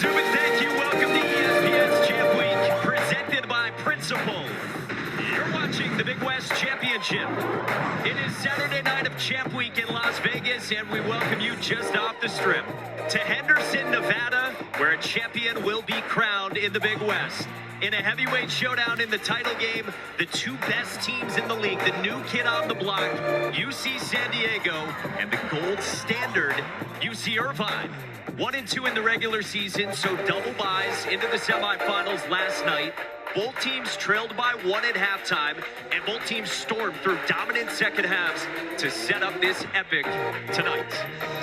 Super thank you. Welcome to ESPN's Champ Week, presented by Principal. You're watching the Big West Championship. It is Saturday night of Champ Week in Las Vegas, and we welcome you just off the strip to Henderson, Nevada, where a champion will be crowned in the Big West. In a heavyweight showdown in the title game, the two best teams in the league, the new kid on the block, UC San Diego, and the gold standard, UC Irvine. 1-2 in the regular season, so double buys into the semifinals last night. Both teams trailed by 1 at halftime, and both teams stormed through dominant second halves to set up this epic tonight.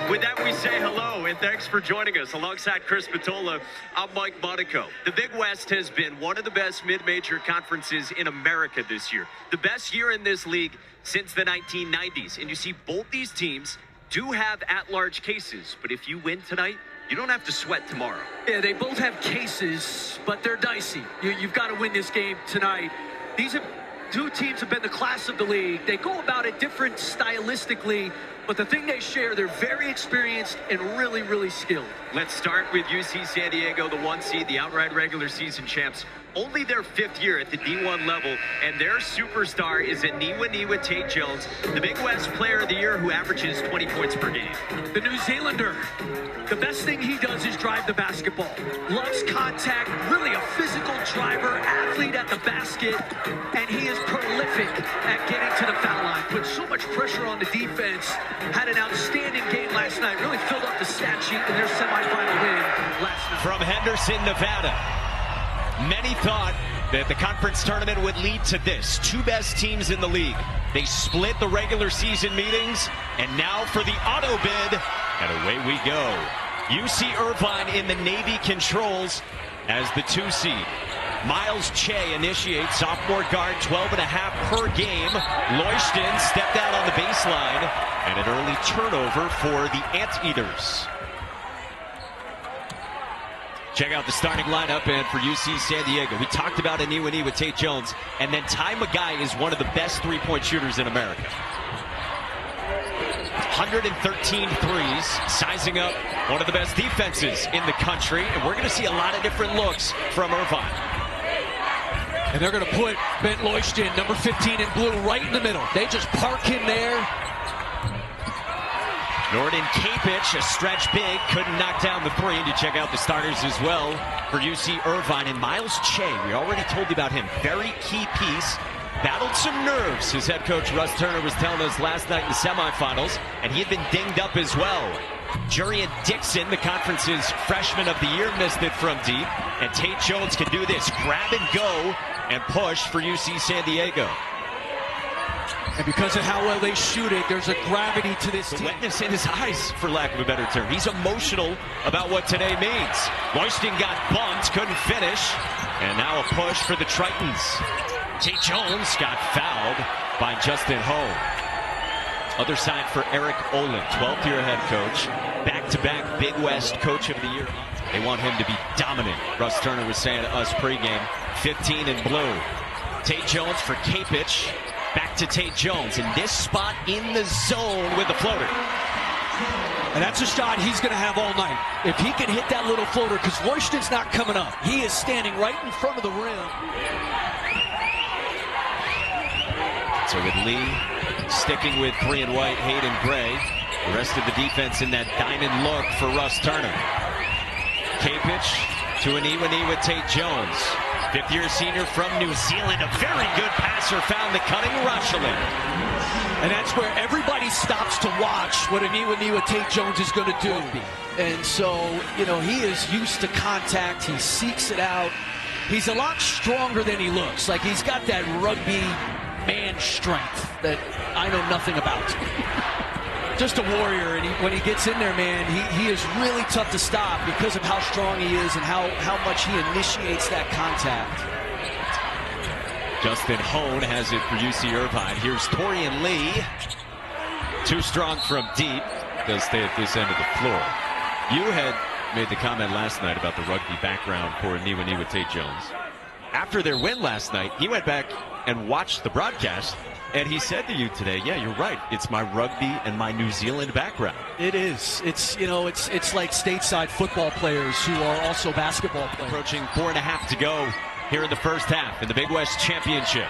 With that, we say hello, and thanks for joining us. Alongside Chris Patola, I'm Mike Monaco. The Big West has been one of the best mid-major conferences in America this year. The best year in this league since the 1990s. And you see both these teams do have at-large cases, but if you win tonight, you don't have to sweat tomorrow. Yeah, they both have cases, but they're dicey. You've got to win this game tonight. These two teams have been the class of the league. They go about it different stylistically, but the thing they share, they're very experienced and really, really skilled. Let's start with UC San Diego, the 1 seed, the outright regular season champs. Only their 5th year at the D1 level, and their superstar is Aniwaniwa Tait-Jones, the Big West Player of the Year who averages 20 points per game. The New Zealander, the best thing he does is drive the basketball. Loves contact, really a physical driver, athlete at the basket, and he is prolific at getting to the foul line. Put so much pressure on the defense, had an outstanding game last night, really filled up the stat sheet in their semifinal win last night. From Henderson, Nevada. Many thought that the conference tournament would lead to this. Two best teams in the league. They split the regular season meetings, and now for the auto bid, and away we go. UC Irvine in the Navy controls as the 2 seed. Miles Che initiates, sophomore guard, 12.5 per game. Loishton stepped out on the baseline, and an early turnover for the Anteaters. Check out the starting lineup, and for UC San Diego, we talked about Aniwaniwa Tait-Jones, and then Ty Magai is one of the best three-point shooters in America. 113 threes, sizing up one of the best defenses in the country, and we're going to see a lot of different looks from Irvine. And they're going to put Ben Loishton, number 15 in blue, right in the middle. They just park him there. Norton Capich, a stretch big, couldn't knock down the three. And you check out the starters as well for UC Irvine. And Miles Che, we already told you about him. Very key piece. Battled some nerves, his head coach Russ Turner was telling us last night in the semifinals. And he had been dinged up as well. Jurian Dixon, the conference's freshman of the year, missed it from deep. And Tait-Jones can do this. Grab and go and push for UC San Diego. And because of how well they shoot it, there's a gravity to this team. Wetness in his eyes, for lack of a better term. He's emotional about what today means. Loishton got bumped, couldn't finish. And now a push for the Tritons. Tait-Jones got fouled by Justin Hone. Other side for Eric Olin, 12th year head coach. Back-to-back Big West Coach of the Year. They want him to be dominant. Russ Turner was saying to us pregame, 15 in blue. Tait-Jones for Capich. Back to Tait-Jones in this spot in the zone with the floater. And that's a shot he's going to have all night. If he can hit that little floater, because Loishton's not coming up. He is standing right in front of the rim. So with Lee sticking with 3 and white, Hayden gray. The rest of the defense in that diamond look for Russ Turner. Capich to Aniwaniwa Tait-Jones. 5th-year senior from New Zealand, a very good passer, found the cutting Rushland. And that's where everybody stops to watch what Aniwaniwa Tait-Jones is going to do. And so, you know, he is used to contact. He seeks it out. He's a lot stronger than he looks. Like, he's got that rugby man strength that I know nothing about. Just a warrior, and when he gets in there, man, he is really tough to stop because of how strong he is and how much he initiates that contact. Justin Hone has it for UC Irvine. Here's Torian Lee. Too strong from deep. They'll stay at this end of the floor. You had made the comment last night about the rugby background for Aniwaniwa Tait-Jones. After their win last night, he went back and watched the broadcast. And he said to you today, yeah, you're right. It's my rugby and my New Zealand background. It is. It's like stateside football players who are also basketball players. Approaching 4.5 to go here in the first half in the Big West Championship.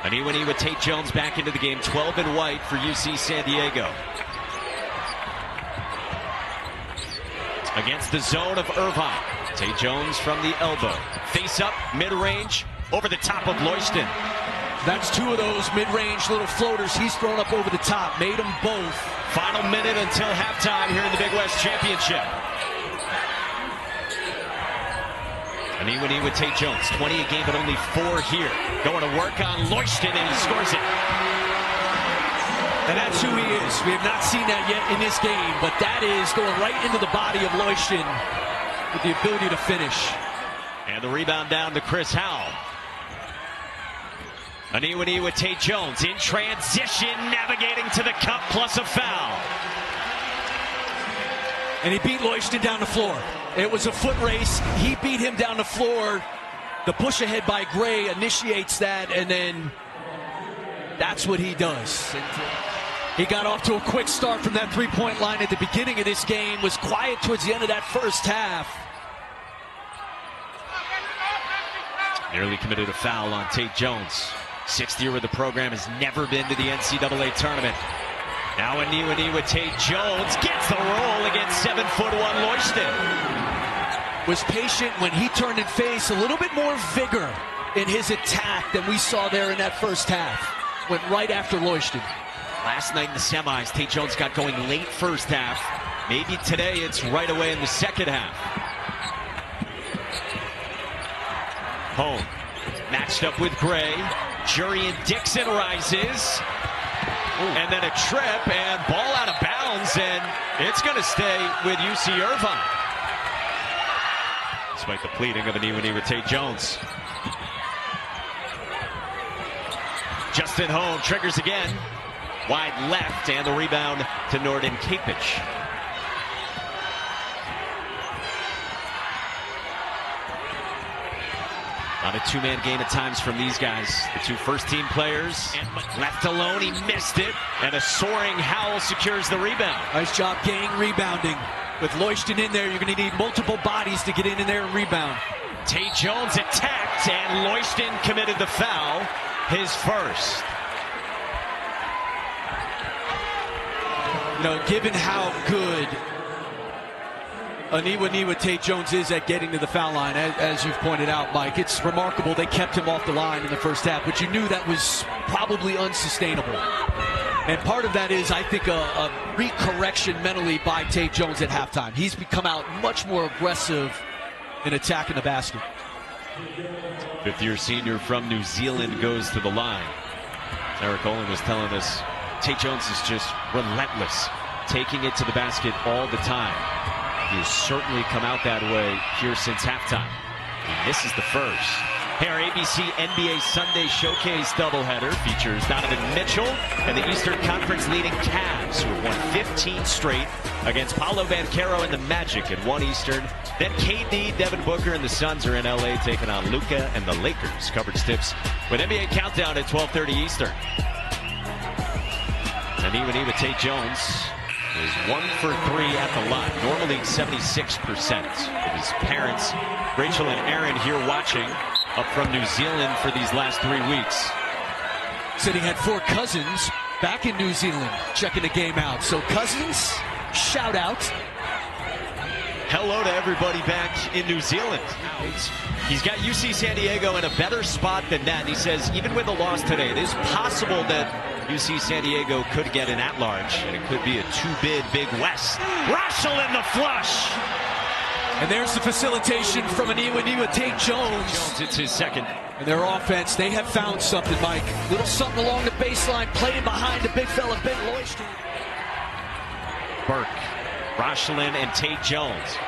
Aniwaniwa Tait-Jones back into the game, 12 in white for UC San Diego. Against the zone of Irvine. Tait-Jones from the elbow. Face up, mid-range, over the top of Loyston. That's two of those mid-range little floaters he's thrown up over the top. Made them both. Final minute until halftime here in the Big West Championship. Aniwaniwa Tait-Jones, 20 a game, but only 4 here. Going to work on Loyston, and he scores it. And that's who he is. We have not seen that yet in this game, but that is going right into the body of Loyston with the ability to finish. And the rebound down to Chris Howell. Aniwaniwa Tait-Jones in transition, navigating to the cup plus a foul. And he beat Loyston down the floor. It was a foot race. He beat him down the floor. The push ahead by Gray initiates that, and then that's what he does. He got off to a quick start from that three-point line at the beginning of this game, was quiet towards the end of that first half. Nearly committed a foul on Tait-Jones. 6th year with the program, has never been to the NCAA tournament. Now Aniwaniwa Tait-Jones gets the roll against 7'1" Loyston. Was patient when he turned and faced, a little bit more vigor in his attack than we saw there in that first half. Went right after Loyston. Last night in the semis, Tait-Jones got going late first half. Maybe today it's right away in the second half. Home, matched up with Gray. Jurian Dixon rises. And then a trip and ball out of bounds, and it's going to stay with UC Irvine. Despite the pleading of Aniwaniwa Tait-Jones. Justin Home triggers again. Wide left, and the rebound to Norden Kapich. Not a two-man game at times from these guys. The two first-team players. Left alone, he missed it. And a soaring Howell secures the rebound. Nice job gang rebounding. With Loyston in there, you're going to need multiple bodies to get in there and rebound. Tait-Jones attacked, and Loyston committed the foul, his first. You know, given how good Aniwaniwa Tait-Jones is at getting to the foul line, as you've pointed out, Mike, it's remarkable they kept him off the line in the first half, but you knew that was probably unsustainable. And part of that is, I think, a recorrection mentally by Tait-Jones at halftime. He's become out much more aggressive in attacking the basket. 5th-year senior from New Zealand goes to the line. Eric Olin was telling us Tait-Jones is just relentless, taking it to the basket all the time. He has certainly come out that way here since halftime. And this is the first. Here, ABC NBA Sunday Showcase doubleheader features Donovan Mitchell and the Eastern Conference leading Cavs, who have won 15 straight against Paolo Banchero and the Magic at 1 Eastern. Then KD, Devin Booker, and the Suns are in LA taking on Luka and the Lakers. Coverage tips with NBA Countdown at 12:30 Eastern. Aniwaniwa Tait-Jones is 1 for 3 at the line, normally 76%. With his parents, Rachel and Aaron, here watching up from New Zealand for these last 3 weeks. Said he had 4 cousins back in New Zealand checking the game out. So cousins, shout out. Hello to everybody back in New Zealand. He's got UC San Diego in a better spot than that. He says even with a loss today, it is possible that UC San Diego could get an at-large, and it could be a 2-bid Big West. Russell in the flush. And there's the facilitation from Aniwaniwa Tait-Jones. It's his second. And their offense, they have found something, Mike. Little something along the baseline, playing behind the big fella, Ben Loyston. Burke, Rochelin, and Tait-Jones.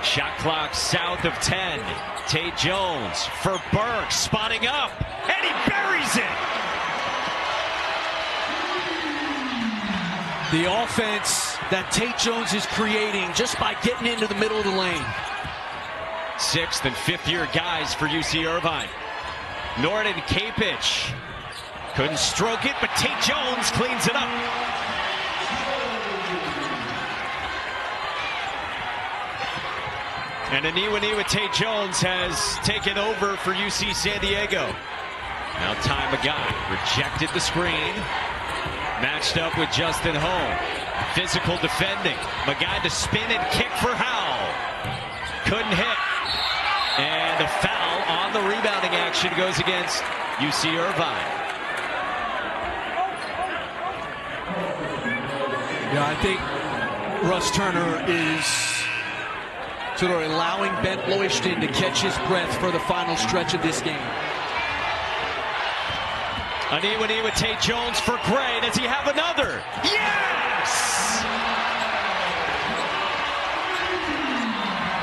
Shot clock south of 10. Tait-Jones for Burke, spotting up, and he buries it. The offense that Tait-Jones is creating just by getting into the middle of the lane. 6th and 5th year guys for UC Irvine. Norden Kapich Couldn't stroke it, but Tait-Jones cleans it up. And Aniwaniwa Tait-Jones has taken over for UC San Diego. Now Ty Magai rejected the screen. Matched up with Justin Home. Physical defending. Magai to spin and kick for Howell. Couldn't hit. And a foul on the rebounding action goes against UC Irvine. Yeah, I think Russ Turner is sort of allowing Ben Loishton to catch his breath for the final stretch of this game. Aniwaniwa Tait-Jones for Gray. Does he have another? Yes!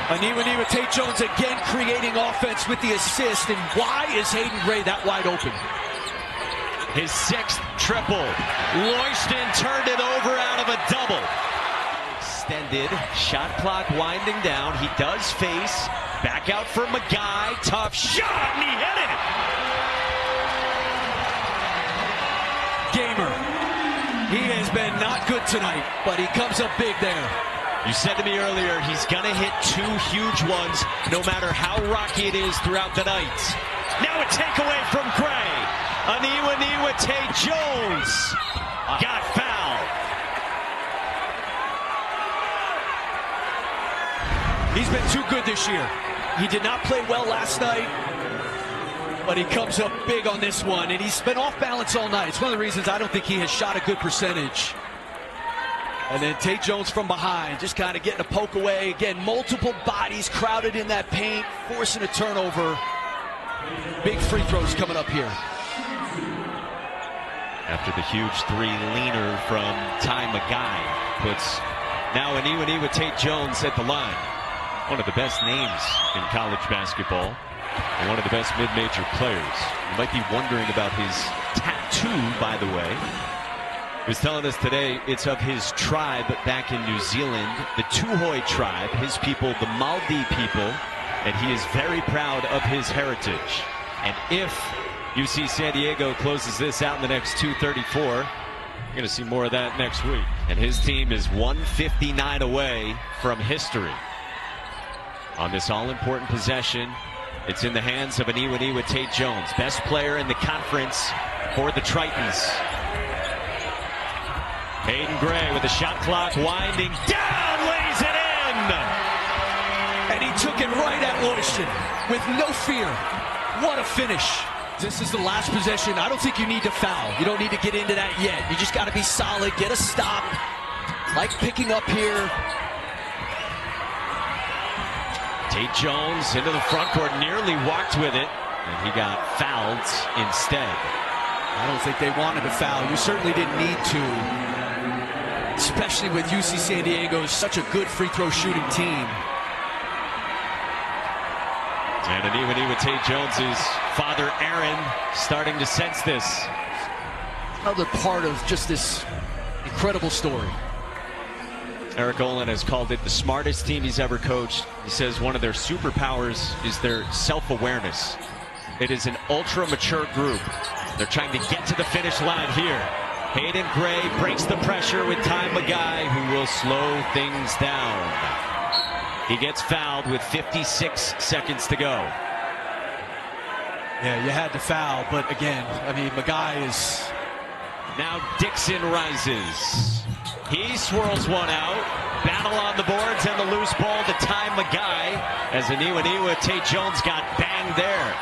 Aniwaniwa Tait-Jones again creating offense with the assist. And why is Hayden Gray that wide open? His 6th triple. Loishton turned it over out of a double. Extended. Shot clock winding down. He does face. Back out for Magai. Tough shot, and he hit it. Gamer. He has been not good tonight, but he comes up big there. You said to me earlier, he's going to hit 2 huge ones, no matter how rocky it is throughout the night. Now a takeaway from Gray. Aniwaniwa Tait-Jones got fouled. He's been too good this year. He did not play well last night, but he comes up big on this one, and he's been off balance all night. It's one of the reasons I don't think he has shot a good percentage. And then Tait-Jones from behind, just kind of getting a poke away. Again, multiple bodies crowded in that paint, forcing a turnover. Big free throws coming up here. After the huge 3-leaner from Ty Magai puts now Aniwaniwa Tait-Jones at the line. One of the best names in college basketball. And one of the best mid-major players. You might be wondering about his tattoo, by the way. He was telling us today it's of his tribe back in New Zealand, the Tuhoi tribe, his people, the Maldi people, and he is very proud of his heritage. And if UC San Diego closes this out in the next 2:34, you're going to see more of that next week. And his team is 159 away from history. On this all-important possession, it's in the hands of Aniwaniwa Tait-Jones, best player in the conference for the Tritons. Hayden Gray with the shot clock winding down, lays it in! And he took it right at Loishton with no fear. What a finish. This is the last possession. I don't think you need to foul. You don't need to get into that yet. You just got to be solid, get a stop. Like picking up here. Tait-Jones into the front court, nearly walked with it, and he got fouled instead. I don't think they wanted a foul. You certainly didn't need to, especially with UC San Diego, such a good free throw shooting team. And Aniwaniwa Tait-Jones' father, Aaron, starting to sense this. Another part of just this incredible story. Eric Olin has called it the smartest team he's ever coached. He says one of their superpowers is their self-awareness. It is an ultra-mature group. They're trying to get to the finish line here. Hayden Gray breaks the pressure with Ty Magai, who will slow things down. He gets fouled with 56 seconds to go. Yeah, you had to foul, but again, I mean, Magai is... Now Dixon rises. He swirls one out. Battle on the boards and the loose ball to Ty Magai as Aniwaniwa Tait-Jones got banged there.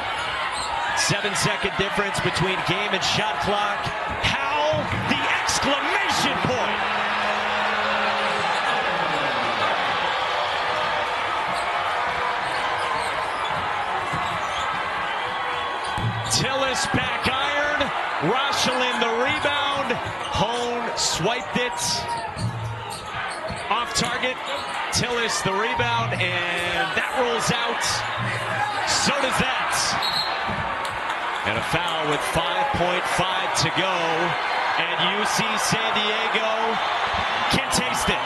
7-second difference between game and shot clock. How the exclamation point! Tillis back iron. Rochelin the rebound. Hone swiped it. Off target. Tillis the rebound, and that rolls out. So does that. And a foul with 5.5 to go. And UC San Diego can taste it.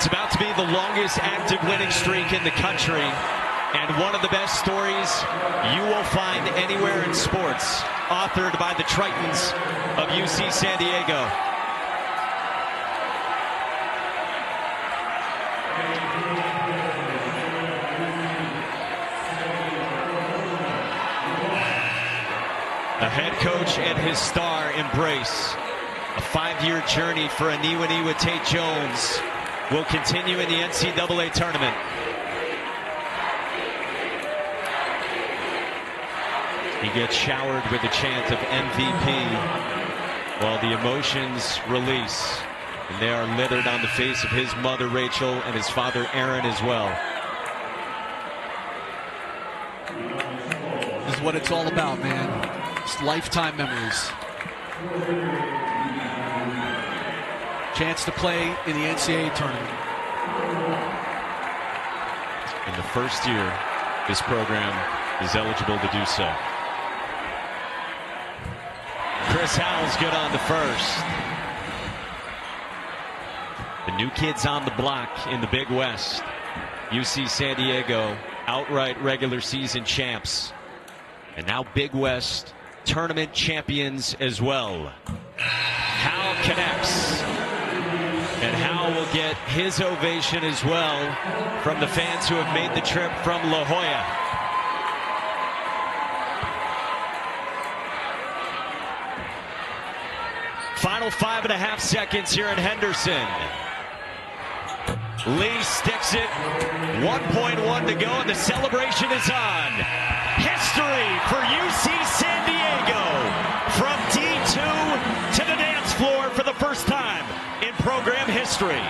It's about to be the longest active winning streak in the country, and one of the best stories you will find anywhere in sports, authored by the Tritons of UC San Diego. The head coach and his star embrace. A 5-year journey for Aniwaniwa Tait-Jones will continue in the NCAA tournament. He gets showered with a chant of MVP while the emotions release. And they are littered on the face of his mother, Rachel, and his father, Aaron, as well. This is what it's all about, man. It's lifetime memories. Chance to play in the NCAA tournament. In the first year, this program is eligible to do so. Chris Howell's good on the first. The new kids on the block in the Big West. UC San Diego, outright regular season champs. And now Big West tournament champions as well. Howell connects. And Howell will get his ovation as well from the fans who have made the trip from La Jolla. Final 5.5 seconds here in Henderson. Lee sticks it. 1.1 to go, and the celebration is on. History for UC San Diego. From D2 to the dance floor for the first time in program history.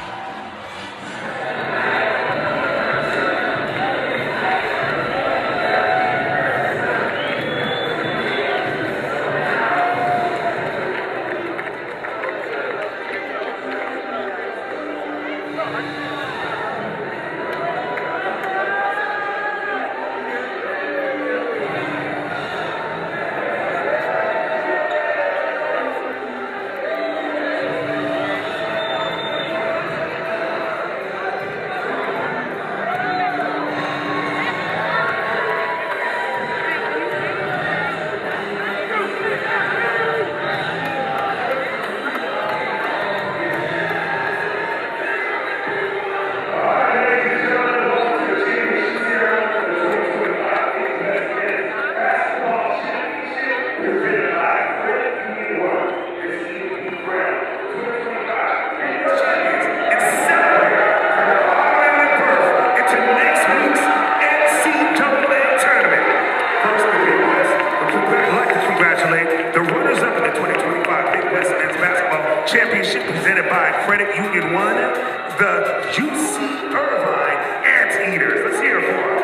Championship presented by Credit Union 1, the UC Irvine Anteaters. Let's hear it for them.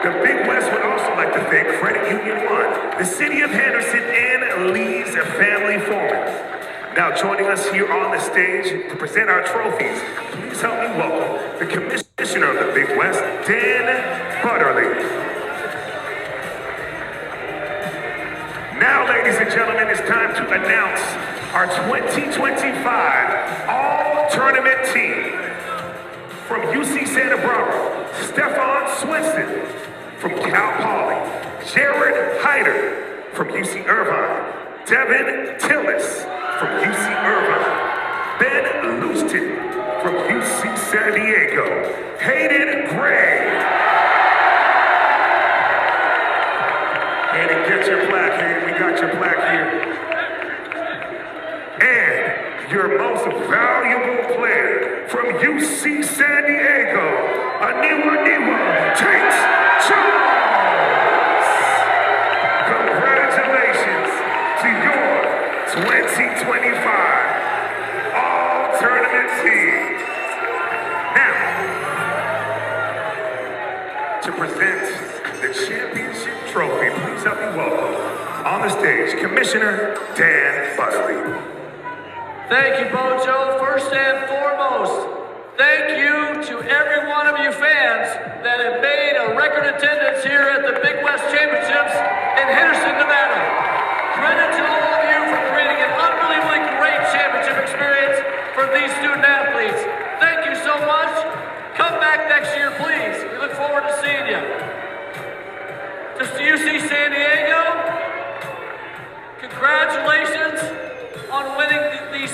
The Big West would also like to thank Credit Union 1, the City of Henderson, and Lee's Family Foreman. Now joining us here on the stage to present our trophies, please help me welcome the Commissioner of the Big West, Dan Butterly. Now, ladies and gentlemen, it's time to announce our 2025 All-Tournament team. From UC Santa Barbara, Stefan Swinston. From Cal Poly, Jared Hyder. From UC Irvine, Devin Tillis. From UC Irvine, Ben Luston. From UC San Diego, Hayden Gray. Hayden, get your plaque, Hayden. We got your plaque here. And your most valuable player from UC San Diego, Aniwaniwa Tait-Jones. Congratulations to your 2025 All-Tournament team. Now, to present the championship trophy, please help me welcome on the stage Commissioner Dan Butterly. Thank you, Bojo. First and foremost, thank you to every one of you fans that have made a record attendance here at the Big West Championships in Henderson, Nevada. Credit to all of you for creating an unbelievably great championship experience for these student athletes. next year, please. We look forward to seeing you. Just to UC San Diego, congratulations on winning the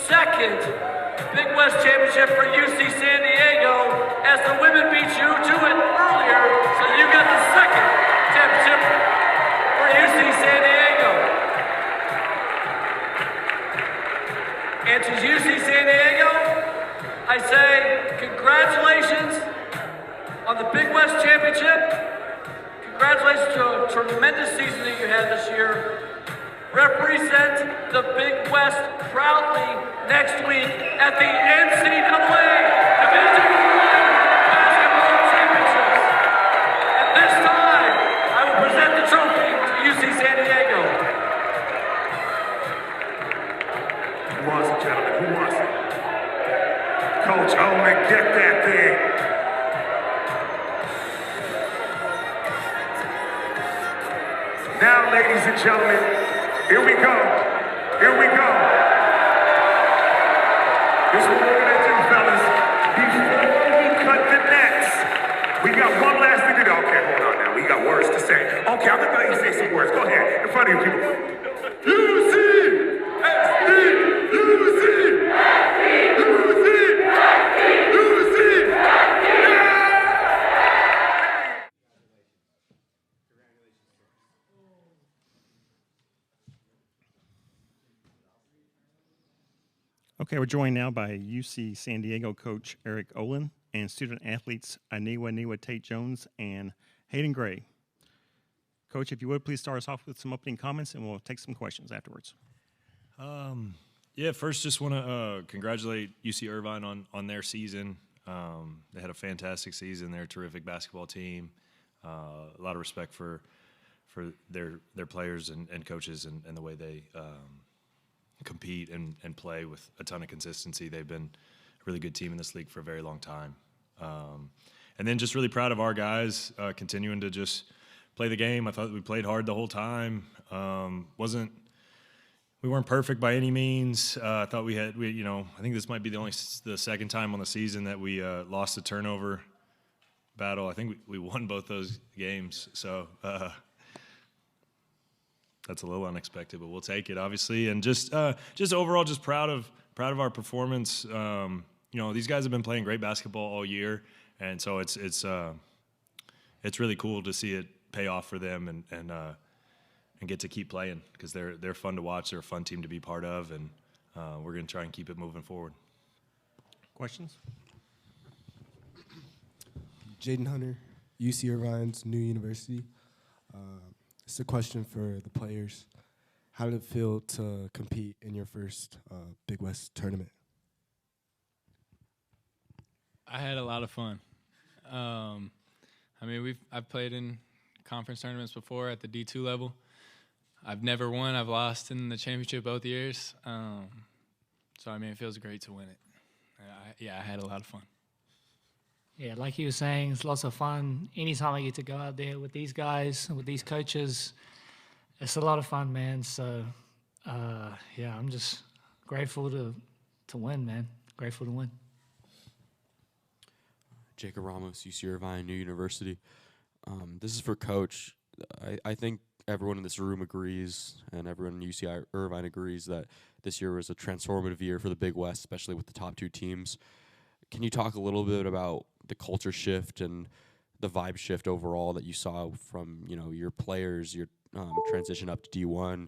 second Big West Championship for UC San Diego, as the women beat you to it earlier, so you got the second championship for UC San Diego. And to UC San Diego, I say congratulations on the Big West Championship. Congratulations to a tremendous season that you had this year. Represent the Big West proudly next week at the NCAA Division I Basketball Championships. At this time, I will present the trophy to UC San Diego. Who wants it, gentlemen? Who wants it? Coach Owen, get that thing. Now, ladies and gentlemen, here we go. Here we go. This is what we're gonna do, fellas. Before we cut the nets, we got one last thing to do. Okay, hold on now. We got words to say. Okay, I'm gonna let you say some words. Go ahead, in front of you people. UC! SD! UC! SD! UC! UC! Okay, we're joined now by UC San Diego coach Eric Olin and student athletes Aniwaniwa Tait-Jones and Hayden Gray. Coach, if you would, please start us off with some opening comments, and we'll take some questions afterwards. Yeah, first just want to congratulate UC Irvine on their season. They had a fantastic season. They're a terrific basketball team. A lot of respect for their players and coaches and the way they compete and play with a ton of consistency. They've been a really good team in this league for a very long time. And then just really proud of our guys continuing to just play the game. I thought we played hard the whole time. We weren't perfect by any means. I thought I think this might be the second time on the season that we lost the turnover battle. I think we won both those games. So that's a little unexpected, but we'll take it, obviously. And just overall, just proud of our performance. These guys have been playing great basketball all year, and so it's really cool to see it pay off for them and get to keep playing, because they're fun to watch. They're a fun team to be part of, and we're going to try and keep it moving forward. Questions? Jaden Hunter, UC Irvine's new university. It's a question for the players. How did it feel to compete in your first Big West tournament? I had a lot of fun. I've played in conference tournaments before at the D2 level. I've never won. I've lost in the championship both years. It feels great to win it. I had a lot of fun. Yeah, like you were saying, it's lots of fun. Anytime I get to go out there with these guys, with these coaches, it's a lot of fun, man. So, I'm just grateful to win, man. Grateful to win. Jacob Ramos, UC Irvine, New University. This is for Coach. I think everyone in this room agrees, and everyone in UC Irvine agrees, that this year was a transformative year for the Big West, especially with the top two teams. Can you talk a little bit about the culture shift and the vibe shift overall that you saw from your players, your transition up to D1,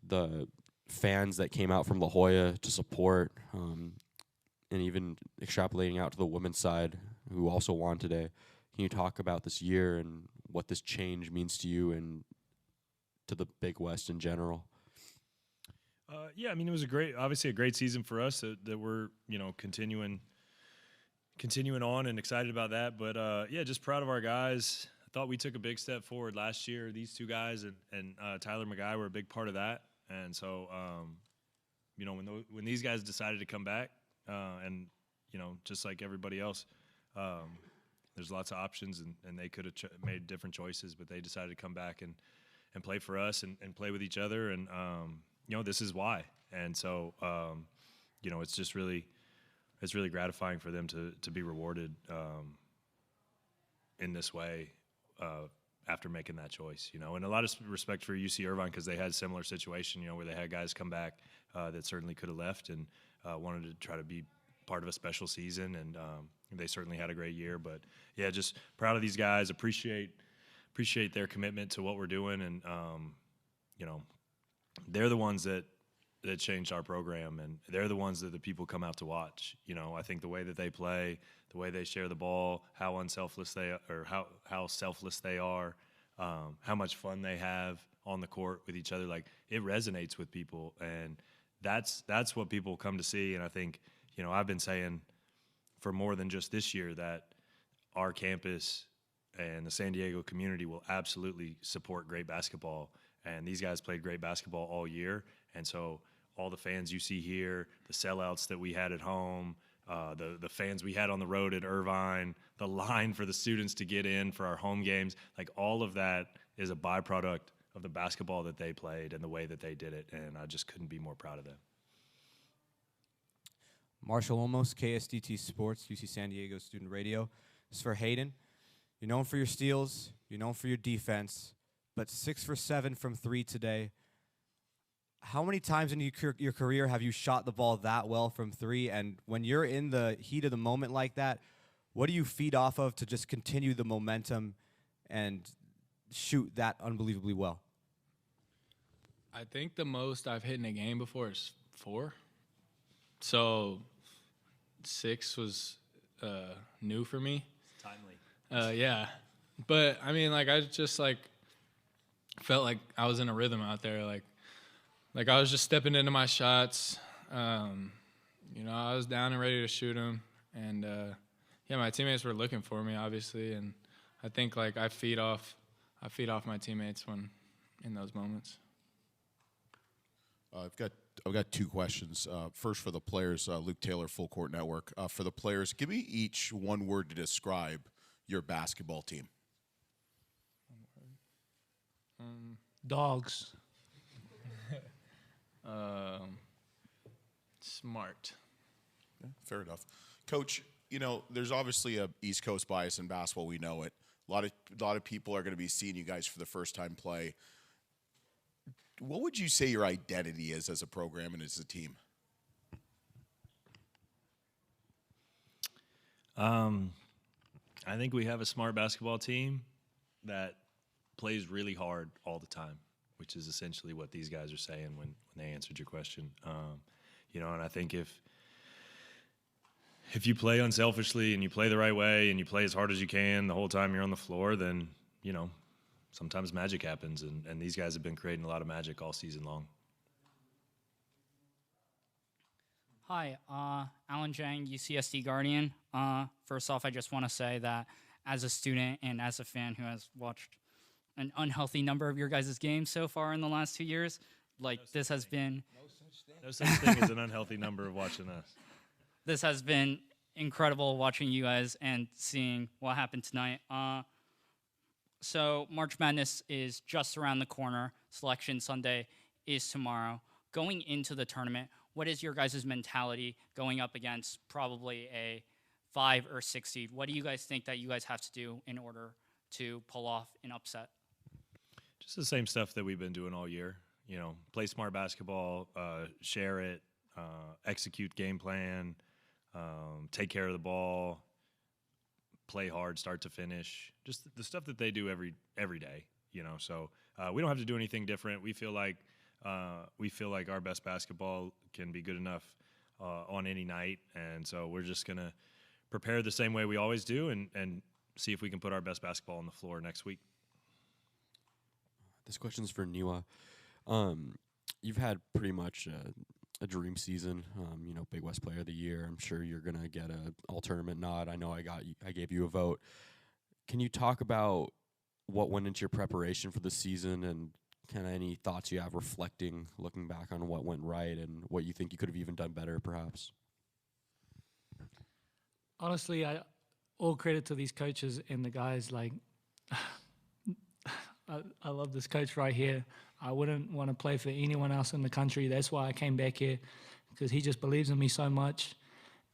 the fans that came out from La Jolla to support, and even extrapolating out to the women's side, who also won today? Can you talk about this year and what this change means to you and to the Big West in general? It was obviously a great season for us that we're continuing on and excited about that. But just proud of our guys. I thought we took a big step forward last year. These two guys and Tyler McGuy were a big part of that. And so, when these guys decided to come back, and just like everybody else, there's lots of options, and they could have made different choices, but they decided to come back and play for us and play with each other. And this is why. And so, it's just really. It's really gratifying for them to be rewarded, in this way after making that choice, you know. And a lot of respect for UC Irvine because they had a similar situation, you know, where they had guys come back that certainly could have left and wanted to try to be part of a special season, and they certainly had a great year. But yeah, just proud of these guys. Appreciate their commitment to what we're doing, and you know, they're the ones that changed our program, and they're the ones that the people come out to watch. You know, I think the way that they play, the way they share the ball, how unselfless they are, or how selfless they are, how much fun they have on the court with each other, like it resonates with people, and that's what people come to see. And I think, you know, I've been saying for more than just this year that our campus and the San Diego community will absolutely support great basketball, and these guys played great basketball all year. And so all the fans you see here, the sellouts that we had at home, the fans we had on the road at Irvine, the line for the students to get in for our home games, like all of that is a byproduct of the basketball that they played and the way that they did it, and I just couldn't be more proud of them. Marshall Olmos, KSDT Sports, UC San Diego Student Radio. This is for Hayden. You're known for your steals, you're known for your defense, but 6 for 7 from 3 today. How many times in your career have you shot the ball that well from 3? And when you're in the heat of the moment like that, what do you feed off of to just continue the momentum and shoot that unbelievably well? I think the most I've hit in a game before is 4. So 6 was new for me. It's timely. Yeah. But, I mean, like, I just, like, felt like I was in a rhythm out there. Like I was just stepping into my shots. You know, I was down and ready to shoot them. And, yeah, my teammates were looking for me, obviously. And I think, like, I feed off my teammates when in those moments. I've got 2 questions. First for the players, Luke Taylor, Full Court Network. For the players, give me each one word to describe your basketball team. Dogs. Smart. Yeah, fair enough. Coach, you know, there's obviously a East Coast bias in basketball. We know it. A lot of people are going to be seeing you guys for the first time play. What would you say your identity is as a program and as a team? I think we have a smart basketball team that plays really hard all the time, which is essentially what these guys are saying when they answered your question. You know, and I think if you play unselfishly and you play the right way and you play as hard as you can the whole time you're on the floor, then, you know, sometimes magic happens, and these guys have been creating a lot of magic all season long. Hi, Alan Jang, UCSD Guardian. First off, I just want to say that as a student and as a fan who has watched an unhealthy number of your guys' games so far in the last 2 years, like this has been... No such thing as an unhealthy number of watching us. This has been incredible watching you guys and seeing what happened tonight. So March Madness is just around the corner. Selection Sunday is tomorrow. Going into the tournament, what is your guys' mentality going up against probably a 5 or 6 seed? What do you guys think that you guys have to do in order to pull off an upset? Just the same stuff that we've been doing all year. You know, play smart basketball, share it, execute game plan, take care of the ball, play hard, start to finish. Just the stuff that they do every day. You know, so we don't have to do anything different. We feel like our best basketball can be good enough on any night, and so we're just gonna prepare the same way we always do, and see if we can put our best basketball on the floor next week. This question's for Niwa. You've had pretty much a dream season. You know, Big West Player of the Year. I'm sure you're gonna get a all-tournament nod. I know I gave you a vote. Can you talk about what went into your preparation for the season and kind of any thoughts you have looking back on what went right and what you think you could have even done better, perhaps? Honestly, all credit to these coaches and the guys. Like, I love this coach right here. I wouldn't want to play for anyone else in the country. That's why I came back here, because he just believes in me so much.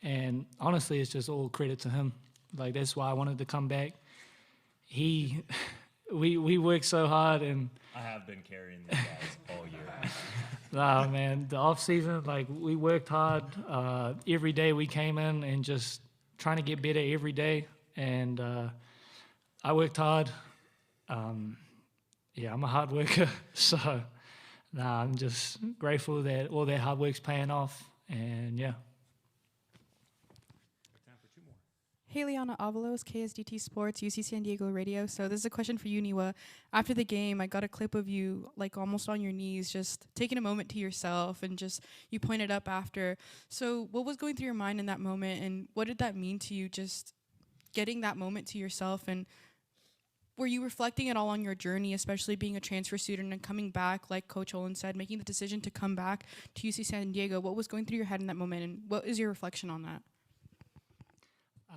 And honestly, it's just all credit to him. Like, that's why I wanted to come back. we work so hard, and I have been carrying these guys all year. nah, man, the off season, like we worked hard. Every day we came in and just trying to get better every day, and I worked hard. Yeah, I'm a hard worker, so I'm just grateful that all their hard work's paying off, and yeah. Hey, Liana Avalos, KSDT Sports, UC San Diego Radio. So this is a question for you, Niwa. After the game, I got a clip of you, like almost on your knees, just taking a moment to yourself, and just you pointed up after. So what was going through your mind in that moment, and what did that mean to you, just getting that moment to yourself? And were you reflecting at all on your journey, especially being a transfer student and coming back, like Coach Olin said, making the decision to come back to UC San Diego? What was going through your head in that moment, and what is your reflection on that?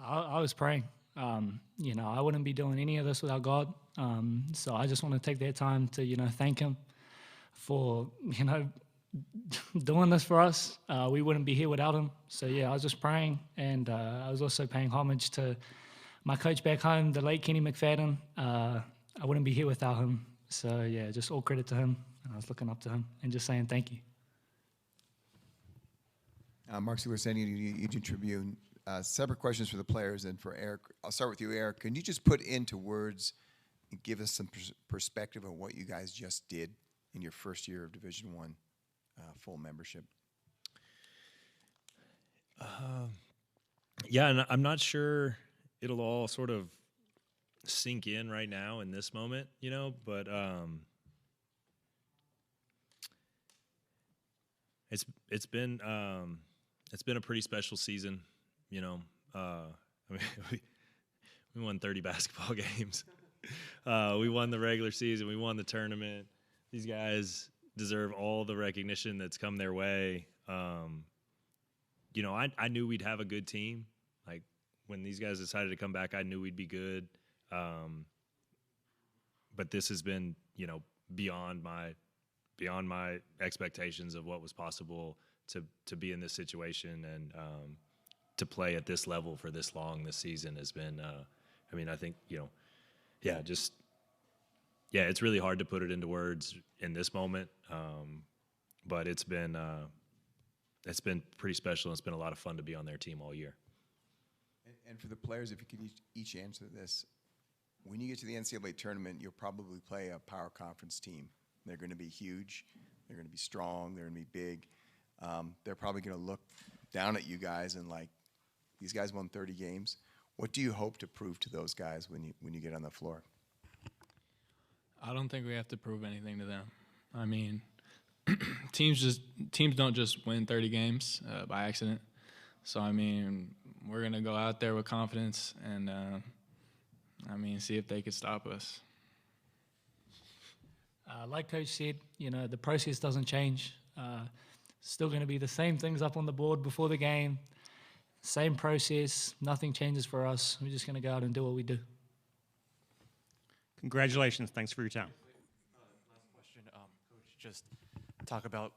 I was praying. You know, I wouldn't be doing any of this without God. So I just want to take that time to, you know, thank Him for, you know, doing this for us. We wouldn't be here without Him. So, yeah, I was just praying. And I was also paying homage to my coach back home, the late Kenny McFadden. I wouldn't be here without him. So, yeah, just all credit to him. And I was looking up to him and just saying thank you. Mark Sealer, San Diego Union Tribune. Separate questions for the players and for Eric. I'll start with you, Eric. Can you just put into words and give us some perspective on what you guys just did in your first year of Division I full membership? Yeah, and I'm not sure it'll all sort of sink in right now in this moment, you know, but it's been a pretty special season. You know, I mean, we won 30 basketball games. We won the regular season. We won the tournament. These guys deserve all the recognition that's come their way. You know, I knew we'd have a good team. Like, when these guys decided to come back, I knew we'd be good. But this has been, you know, beyond my expectations of what was possible to be in this situation, and to play at this level for this long this season has been, I mean, I think, you know, it's really hard to put it into words in this moment. But it's been pretty special, and it's been a lot of fun to be on their team all year. And for the players, if you could each answer this, when you get to the NCAA tournament, you'll probably play a power conference team. They're going to be huge. They're going to be strong. They're going to be big. They're probably going to look down at you guys and like, these guys won 30 games. What do you hope to prove to those guys when you get on the floor? I don't think we have to prove anything to them. I mean, teams don't just win 30 games by accident. So, I mean, we're going to go out there with confidence and, I mean, see if they could stop us. Like Coach said, you know, the process doesn't change. Still going to be the same things up on the board before the game. Same process. Nothing changes for us. We're just going to go out and do what we do. Congratulations. Thanks for your time. Last question, Coach. Just talk about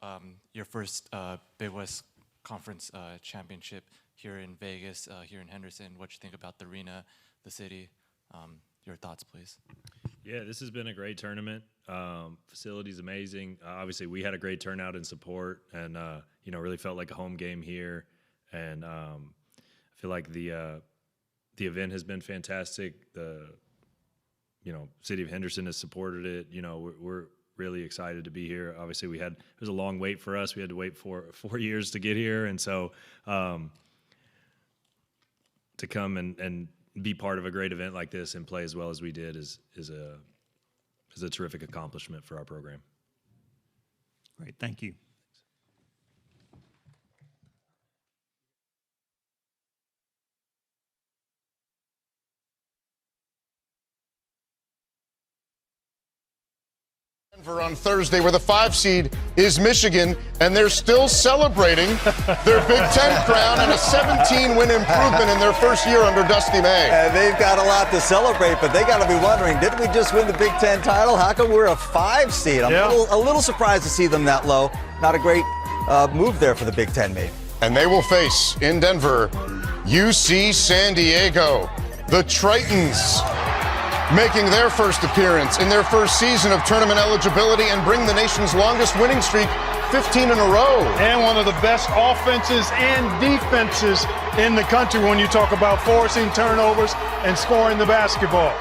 your first Big West Conference championship here in Vegas, here in Henderson. What you think about the arena, the city? Your thoughts, please. Yeah, this has been a great tournament. Facility's amazing. Obviously, we had a great turnout and support, and you know, really felt like a home game here. And I feel like the event has been fantastic. The city of Henderson has supported it. You know, we're really excited to be here. Obviously, it was a long wait for us. We had to wait for 4 years to get here, and so to come and be part of a great event like this and play as well as we did is a terrific accomplishment for our program. Great, thank you. Denver on Thursday, where the 5 seed is Michigan, and they're still celebrating their Big Ten crown and a 17-win improvement in their first year under Dusty May. They've got a lot to celebrate, but they got to be wondering, didn't we just win the Big Ten title? How come we're a 5 seed? I'm a little surprised to see them that low. Not a great move there for the Big Ten, maybe. And they will face, in Denver, UC San Diego, the Tritons. making their first appearance in their first season of tournament eligibility and bring the nation's longest winning streak 15 in a row. And one of the best offenses and defenses in the country when you talk about forcing turnovers and scoring the basketball.